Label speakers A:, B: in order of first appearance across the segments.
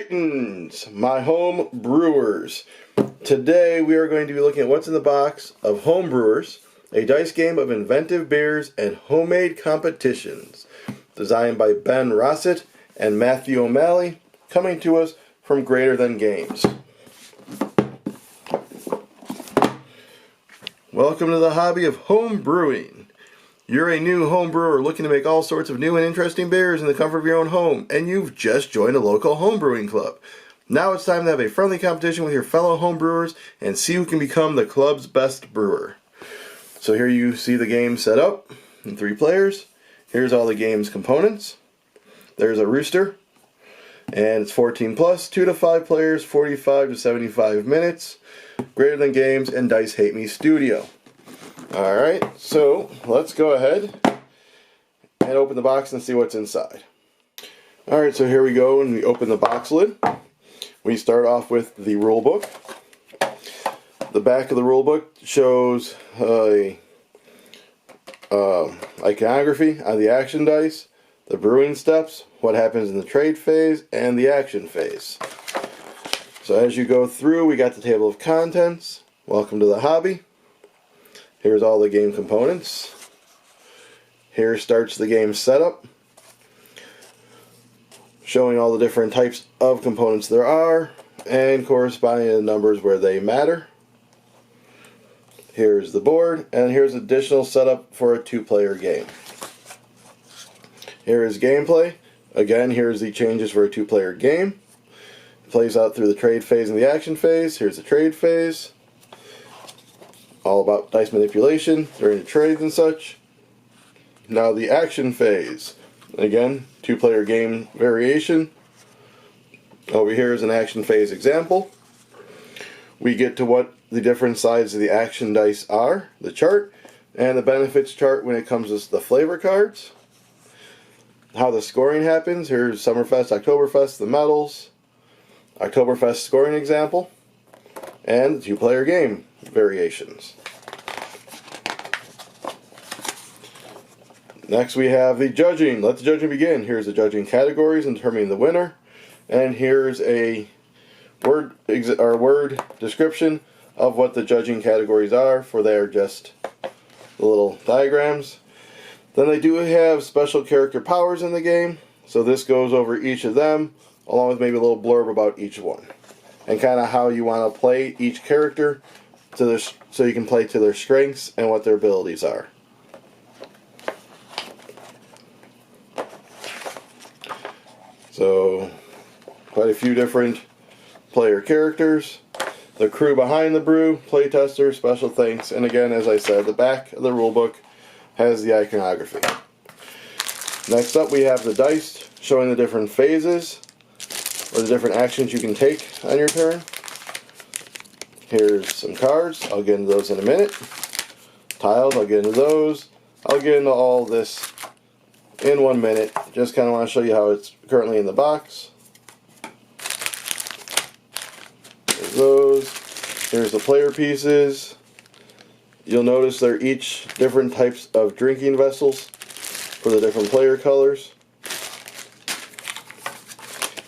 A: Greetings, my home brewers. Today we are going to be looking at what's in the box of Homebrewers, a dice game of inventive beers and homemade competitions. Designed by Ben Rossett and Matthew O'Malley, coming to us from Greater Than Games. Welcome to the hobby of home brewing. You're a new home brewer looking to make all sorts of new and interesting beers in the comfort of your own home, and you've just joined a local home brewing club. Now it's time to have a friendly competition with your fellow home brewers and see who can become the club's best brewer. So here you see the game set up in 3 players. Here's all the game's components. There's a rooster, and it's 14 plus, 2 to 5 players, 45 to 75 minutes. Greater Than Games and Dice Hate Me Studio. Alright, so let's go ahead and open the box and see what's inside. Alright, so here we go, and we open the box lid. We start off with the rule book. The back of the rule book shows a iconography on the action dice, the brewing steps, what happens in the trade phase, and the action phase. So as you go through, we got the table of contents. Welcome to the hobby. Here's all the game components. Here starts the game setup, showing all the different types of components there are and corresponding to the numbers where they matter. Here's the board, and here's additional setup for a 2-player game. Here is gameplay. Again, here's the changes for a 2-player game. It plays out through the trade phase and the action phase. Here's the trade phase. All about dice manipulation during the trades and such. Now the action phase. Again, 2-player game variation. Over here is an action phase example. We get to what the different sides of the action dice are, the chart, and the benefits chart when it comes to the flavor cards. How the scoring happens. Here's Summerfest, Oktoberfest, the medals. Oktoberfest scoring example. And 2-player game variations. Next we have the judging. Let the judging begin. Here's the judging categories and determining the winner. And here's a word description of what the judging categories are, for they are just the little diagrams. Then they do have special character powers in the game, so this goes over each of them, along with maybe a little blurb about each one, and kind of how you want to play each character to their, so you can play to their strengths and what their abilities are. So, quite a few different player characters. The crew behind the brew, playtester, special thanks, and again, as I said, the back of the rulebook has the iconography. Next up we have the dice, showing the different phases, or the different actions you can take on your turn. Here's some cards, I'll get into those in a minute. Tiles, I'll get into those. I'll get into all this in 1 minute. Just kind of want to show you how it's currently in the box. There's those. Here's the player pieces. You'll notice they're each different types of drinking vessels for the different player colors.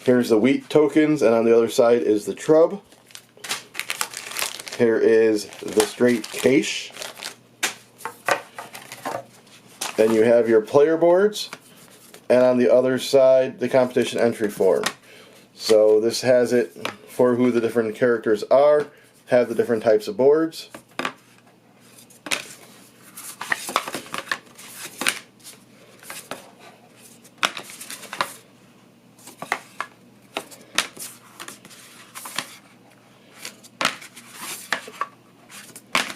A: Here's the wheat tokens, and on the other side is the trub. Here is the straight cache. Then you have your player boards, and on the other side the competition entry form. So this has it for who the different characters are, have the different types of boards.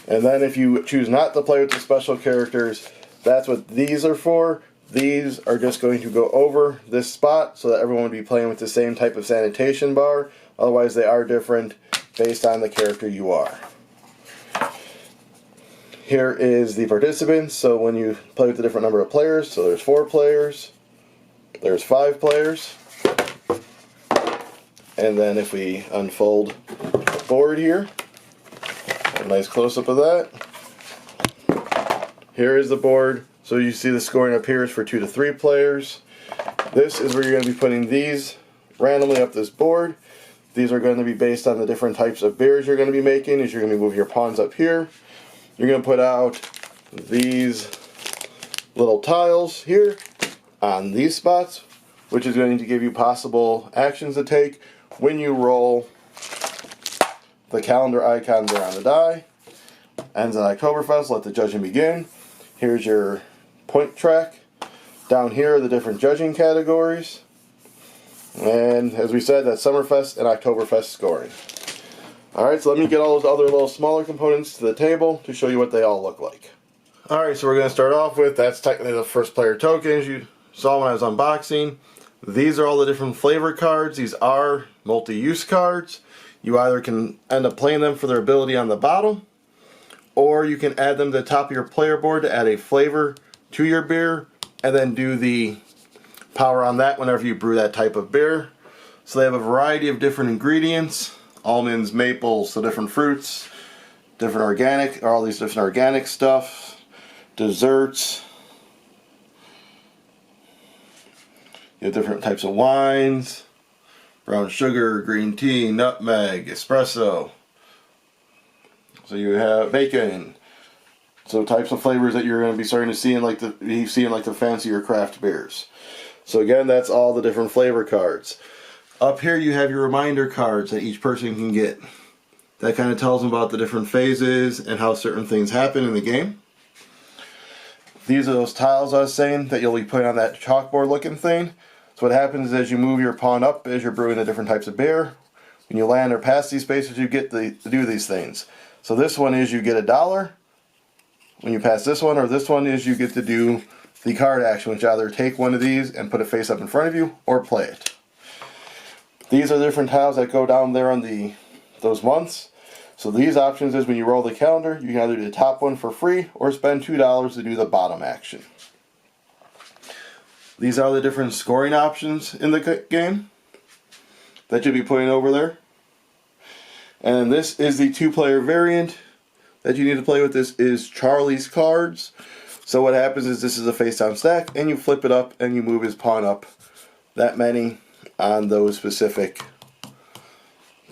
A: And then if you choose not to play with the special characters, that's what these are for. These are just going to go over this spot so that everyone would be playing with the same type of sanitation bar. Otherwise they are different based on the character you are. Here is the participants, so when you play with the different number of players, so there's 4 players, there's 5 players, and then if we unfold the board here, a nice close-up of that. Here is the board, so you see the scoring up here is for 2 to 3 players. This is where you're going to be putting these randomly up this board. These are going to be based on the different types of beers you're going to be making. As you're going to move your pawns up here, you're going to put out these little tiles here on these spots, which is going to give you possible actions to take when you roll the calendar icon there on the die. Ends on Oktoberfest, let the judging begin. Here's your point track. Down here are the different judging categories. And as we said, that's Summerfest and Oktoberfest scoring. Alright, so let me get all those other little smaller components to the table to show you what they all look like. Alright, so we're going to start off with, that's technically the first player tokens you saw when I was unboxing. These are all the different flavor cards. These are multi-use cards. You either can end up playing them for their ability on the bottom, or you can add them to the top of your player board to add a flavor to your beer, and then do the power on that whenever you brew that type of beer. So they have a variety of different ingredients, almonds, maples, so different fruits, different organic, all these different organic stuff, desserts. You have different types of wines, brown sugar, green tea, nutmeg, espresso. So you have bacon. So types of flavors that you're going to be starting to see in like the fancier craft beers. So again, that's all the different flavor cards. Up here you have your reminder cards that each person can get. That kind of tells them about the different phases and how certain things happen in the game. These are those tiles I was saying that you'll be putting on that chalkboard looking thing. So what happens is as you move your pawn up as you're brewing the different types of beer, when you land or pass these spaces you get to do these things. So this one is you get $1. When you pass this one, or this one is you get to do the card action, which either take one of these and put it face up in front of you, or play it. These are different tiles that go down there on those months. So these options is when you roll the calendar, you can either do the top one for free, or spend $2 to do the bottom action. These are the different scoring options in the game that you'll be putting over there. And this is the 2-player variant that you need to play with. This is Charlie's cards. So what happens is this is a face down stack, and you flip it up and you move his pawn up that many on those specific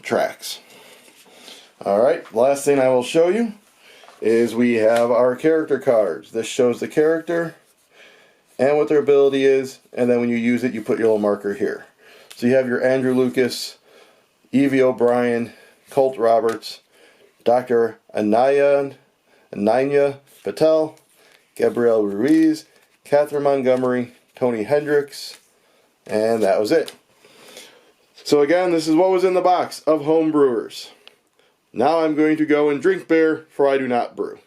A: tracks. Alright, last thing I will show you is we have our character cards. This shows the character and what their ability is, and then when you use it you put your little marker here. So you have your Andrew Lucas, Evie O'Brien, Colt Roberts, Dr. Ananya Patel, Gabrielle Ruiz, Catherine Montgomery, Tony Hendricks, and that was it. So again, this is what was in the box of Homebrewers. Now I'm going to go and drink beer, for I do not brew.